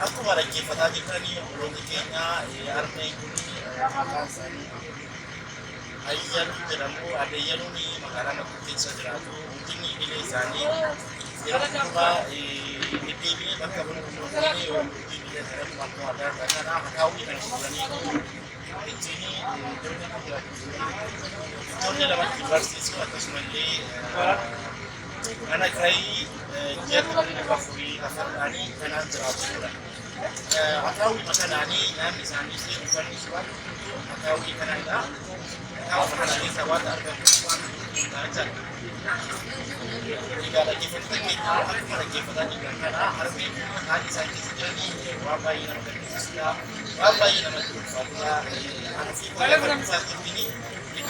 Aku malah kifat aja kan ni politiknya armai kuni makasan ayam jeramu ada yang ni makanan aku kisah jeramu mungkin ini lesani jeramu ba ini maka bunu ini ini jeramu waktu ada karena kau ini kan sebenarnya di sini jauhnya dalam universitas atau sebenarnya anak kai jatuh di kafuri kafirani kanan jeramu atau makanan ini yang misalnya sih bukanisuan atau ikan ada atau makanan ini sawat harga aja jika lagi penting aku lagi petani karena harga tadi saya sendiri apa yang namanya sudah apa yang namanya fatwa anak kalau saat ini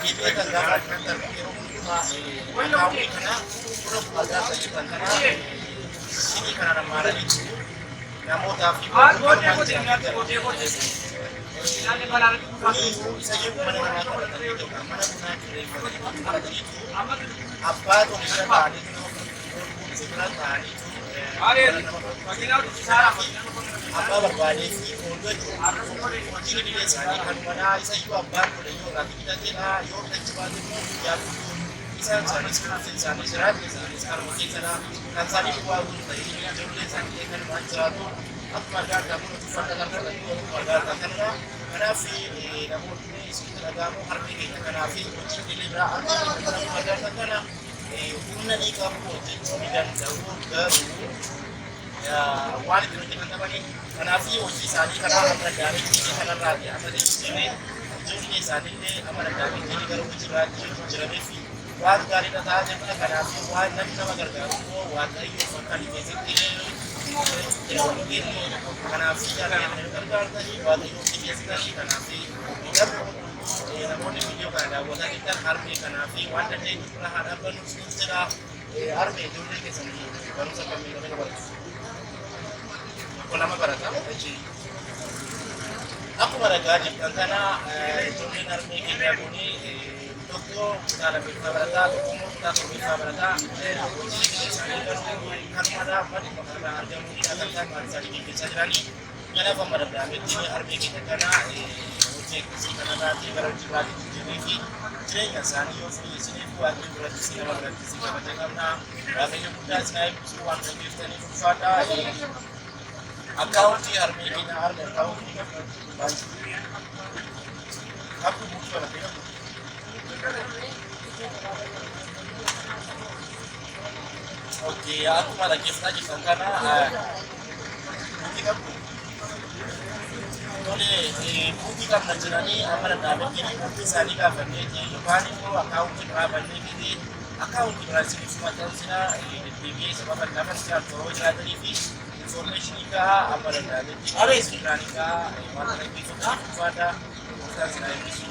itu akan dapat terkira kau kena urut ada saja karena sini karena marah itu kamu tapi apa tuh bisa tadi apa berbalik ini dia sani kan mana isa juga bar boleh yo lagi kita kira yo coba dulu ya bisa sani serat sekarang mungkin sana kan sani buat tadi ini dulu sani kan baca tuh apa ada kamu tuh dalam ada karena fi namun ini sekitar agama harus kita karena fi di libra ada karena kunna ni kamu dan jauh baru ya wali itu kita bagi karena fi uji sani karena ada dari ini karena lagi apa di sini jadi sani ini apa dari ini kalau uji lagi jadi fi wali dari data aja karena fi wali dan sama gargaru wali itu makan ini karena fi yang gargaru tadi wali itu sekali karena fi namun di video kan ada buat kita harus karena fi wali dan itu pernah ada bonus secara harus itu ke sini baru sampai minggu baru lama barata aku mereka karena jumlah narmi kita ini toko dalam barata toko kita bisa barata kan ada apa di makanan harga mungkin akan kan sedikit saja ni karena pemerintah ini harga kita karena ojek karena nanti kalau jual di jadi kan sani yo free sini buat jual di sini berarti macam karena kami mudah sekali uang lebih dari fada account यार मेरी ना यार account आपको बुक वाला देना okay aku malah gift aja karena bukti kamu boleh bukti kamu nanti apa nama ini bukti sani kamu ni Japan itu account berapa ni account berapa sih semua tahu sih na di TV sebab nama siapa tahu jalan TV information ka apa dan ada sebenarnya ka mana lagi itu ada kita selain itu